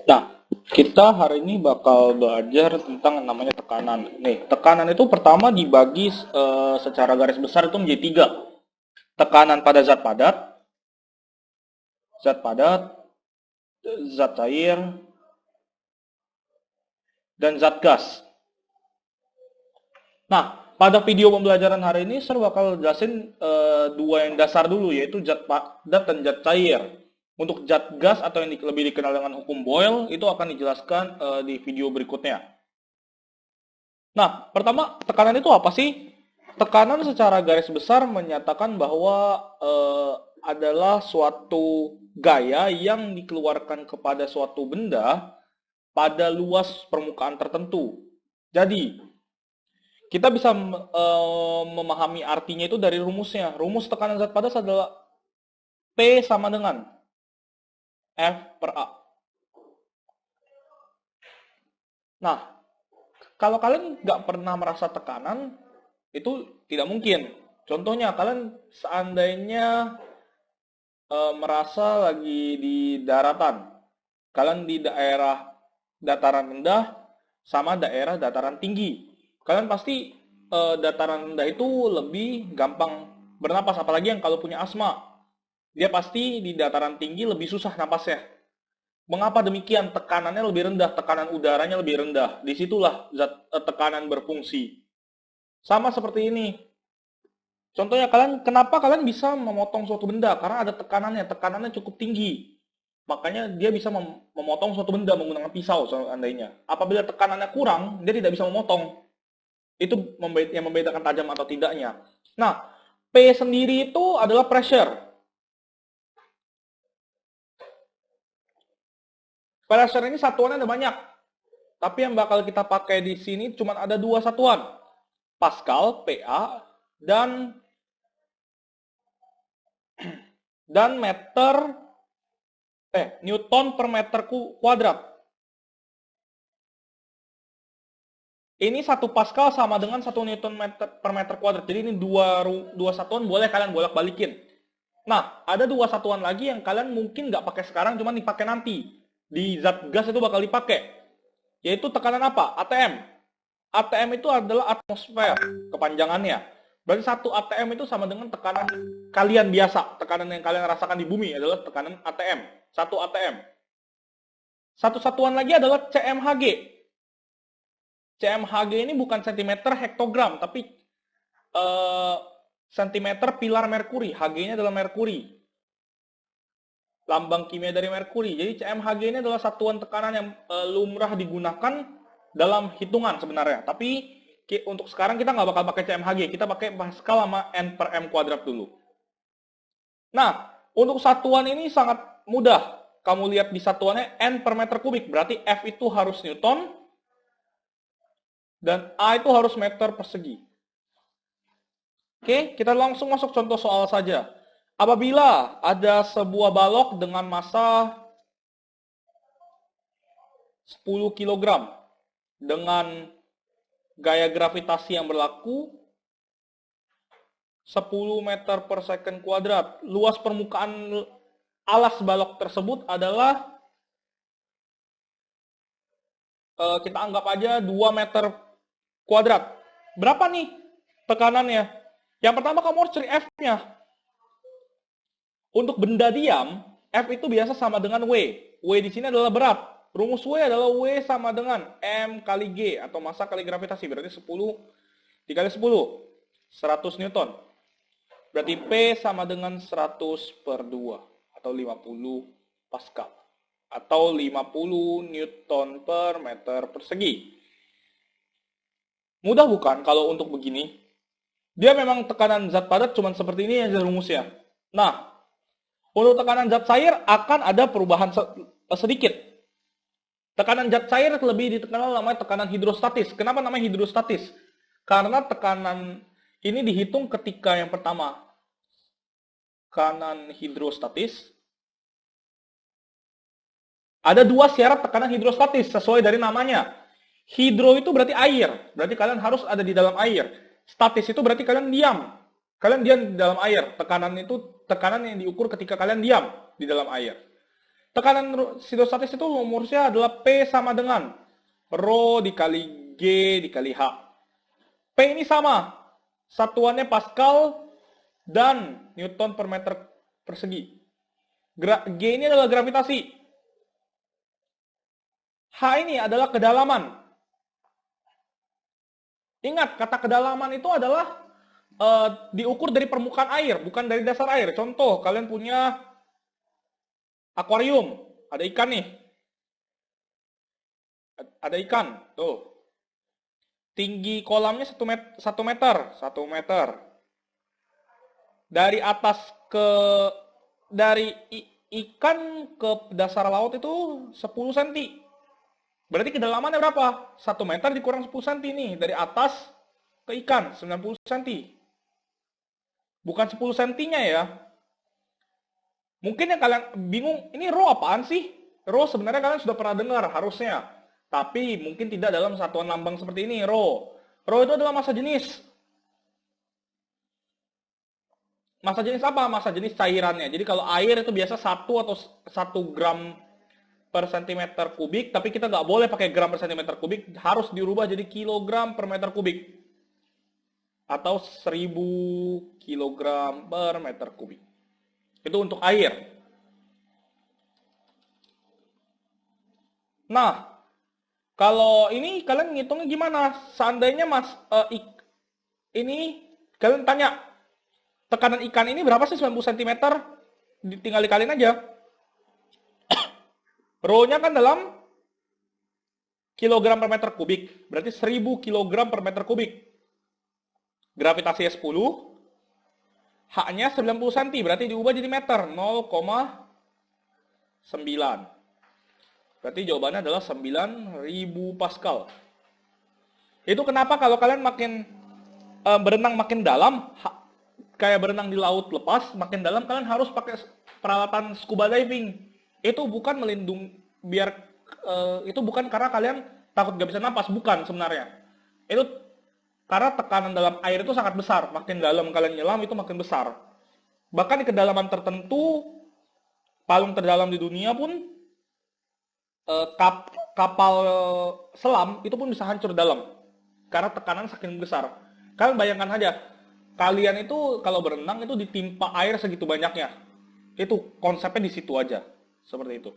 Nah, kita hari ini bakal belajar tentang yang namanya tekanan. Nih, tekanan itu pertama dibagi secara garis besar itu menjadi tiga. Tekanan pada zat padat, zat cair, dan zat gas. Nah, pada video pembelajaran hari ini saya bakal jelasin dua yang dasar dulu, yaitu zat padat dan zat cair. Untuk zat gas atau yang lebih dikenal dengan hukum Boyle itu akan dijelaskan di video berikutnya. Nah, pertama, tekanan itu apa sih? Tekanan secara garis besar menyatakan bahwa adalah suatu gaya yang dikeluarkan kepada suatu benda pada luas permukaan tertentu. Jadi, kita bisa memahami artinya itu dari rumusnya. Rumus tekanan zat padat adalah P sama dengan F per A. Nah, kalau kalian nggak pernah merasa tekanan, itu tidak mungkin. Contohnya, kalian seandainya merasa lagi di daratan, kalian di daerah dataran rendah sama daerah dataran tinggi, kalian pasti dataran rendah itu lebih gampang bernapas, apalagi yang kalau punya asma, dia pasti di dataran tinggi lebih susah napasnya. Mengapa demikian? Tekanannya lebih rendah, tekanan udaranya lebih rendah. Disitulah tekanan berfungsi. Sama seperti ini. Contohnya kenapa kalian bisa memotong suatu benda? Karena ada tekanannya cukup tinggi. Makanya dia bisa memotong suatu benda menggunakan pisau seandainya. Apabila tekanannya kurang, dia tidak bisa memotong. Itu yang membedakan tajam atau tidaknya. Nah, P sendiri itu adalah pressure. Pressure ini satuannya ada banyak. Tapi yang bakal kita pakai di sini cuma ada dua satuan. Pascal, PA, dan Newton per meter kuadrat. Ini 1 Pascal sama dengan 1 Newton per meter kuadrat. Jadi ini dua satuan boleh kalian bolak-balikin. Nah, ada dua satuan lagi yang kalian mungkin nggak pakai sekarang, cuma dipakai nanti. Di zat gas itu bakal dipakai. Yaitu tekanan apa? ATM. ATM itu adalah atmosfer, kepanjangannya. Berarti 1 ATM itu sama dengan tekanan kalian biasa. Tekanan yang kalian rasakan di bumi adalah tekanan ATM. 1 ATM. Satu satuan lagi adalah CMHG. CMHG ini bukan centimeter hektogram, tapi sentimeter pilar merkuri. Hg-nya adalah merkuri. Lambang kimia dari merkuri. Jadi CMHG ini adalah satuan tekanan yang lumrah digunakan dalam hitungan sebenarnya. Tapi untuk sekarang kita nggak bakal pakai CMHG. Kita pakai Pascal sama N per M kuadrat dulu. Nah, untuk satuan ini sangat mudah. Kamu lihat di satuannya N per meter kubik. Berarti F itu harus Newton. Dan A itu harus meter persegi. Oke, kita langsung masuk contoh soal saja. Apabila ada sebuah balok dengan massa 10 kg dengan gaya gravitasi yang berlaku 10 meter per second kuadrat. Luas permukaan alas balok tersebut adalah kita anggap aja 2 meter kuadrat. Berapa nih tekanannya? Yang pertama kamu harus cari F-nya. Untuk benda diam, F itu biasa sama dengan W. W di sini adalah berat. Rumus W adalah W sama dengan M kali G atau massa kali gravitasi. Berarti 10 dikali 10. 100 Newton. Berarti P sama dengan 100 per 2 atau 50 Pascal. Atau 50 Newton per meter persegi. Mudah bukan kalau untuk begini? Dia memang tekanan zat padat cuma seperti ini aja rumusnya. Nah, untuk tekanan zat cair akan ada perubahan sedikit. Tekanan zat cair lebih dikenal namanya tekanan hidrostatis. Kenapa namanya hidrostatis? Karena tekanan ini dihitung ketika yang pertama tekanan hidrostatis. Ada dua syarat tekanan hidrostatis sesuai dari namanya. Hidro itu berarti air. Berarti kalian harus ada di dalam air. Statis itu berarti kalian diam. Kalian diam di dalam air. Tekanan itu tekanan yang diukur ketika kalian diam di dalam air. Tekanan hidrostatis itu rumusnya adalah P sama dengan Rho dikali G dikali H. P ini sama, satuannya Pascal dan Newton per meter persegi. G ini adalah gravitasi. H ini adalah kedalaman. Ingat, kata kedalaman itu adalah diukur dari permukaan air, bukan dari dasar air. Contoh, kalian punya akuarium, ada ikan nih. Ada ikan, tuh. Tinggi kolamnya 1 meter, 1 meter. Dari atas dari ikan ke dasar laut itu 10 cm. Berarti kedalamannya berapa? 1 meter dikurang 10 cm nih. Dari atas ke ikan, 90 cm. Bukan 10 cm-nya ya. Mungkin yang kalian bingung, ini rho apaan sih? Rho sebenarnya kalian sudah pernah dengar harusnya. Tapi mungkin tidak dalam satuan lambang seperti ini, rho. Rho itu adalah massa jenis. Massa jenis apa? Massa jenis cairannya. Jadi kalau air itu biasa 1 atau 1 gram per centimeter kubik, tapi kita nggak boleh pakai gram per centimeter kubik, harus dirubah jadi kilogram per meter kubik. Atau 1000 kilogram per meter kubik. Itu untuk air. Nah, kalau ini kalian ngitungnya gimana? Seandainya ini kalian tanya, tekanan ikan ini berapa sih 90 cm? Tinggal dikaliin aja. Rho-nya kan dalam kilogram per meter kubik. Berarti 1000 kilogram per meter kubik. Gravitasinya 10. H-nya 90 cm. Berarti diubah jadi meter. 0,9. Berarti jawabannya adalah 9000 Pascal. Itu kenapa kalau kalian makin berenang makin dalam, kayak berenang di laut lepas, makin dalam kalian harus pakai peralatan scuba diving. Itu bukan itu bukan karena kalian takut gak bisa napas, bukan sebenarnya. Itu karena tekanan dalam air itu sangat besar. Makin dalam kalian nyelam itu makin besar. Bahkan di kedalaman tertentu, paling terdalam di dunia pun kapal selam itu pun bisa hancur dalam karena tekanan saking besar. Kalian bayangkan aja, kalian itu kalau berenang itu ditimpa air segitu banyaknya. Itu konsepnya di situ aja, seperti itu.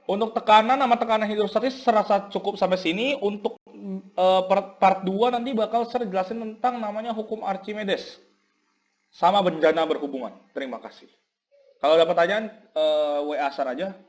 Untuk tekanan sama tekanan hidrostatis serasa cukup sampai sini. Untuk part 2 nanti bakal saya jelasin tentang namanya hukum Archimedes sama bencana berhubungan. Terima kasih. Kalau ada pertanyaan WA Sar aja.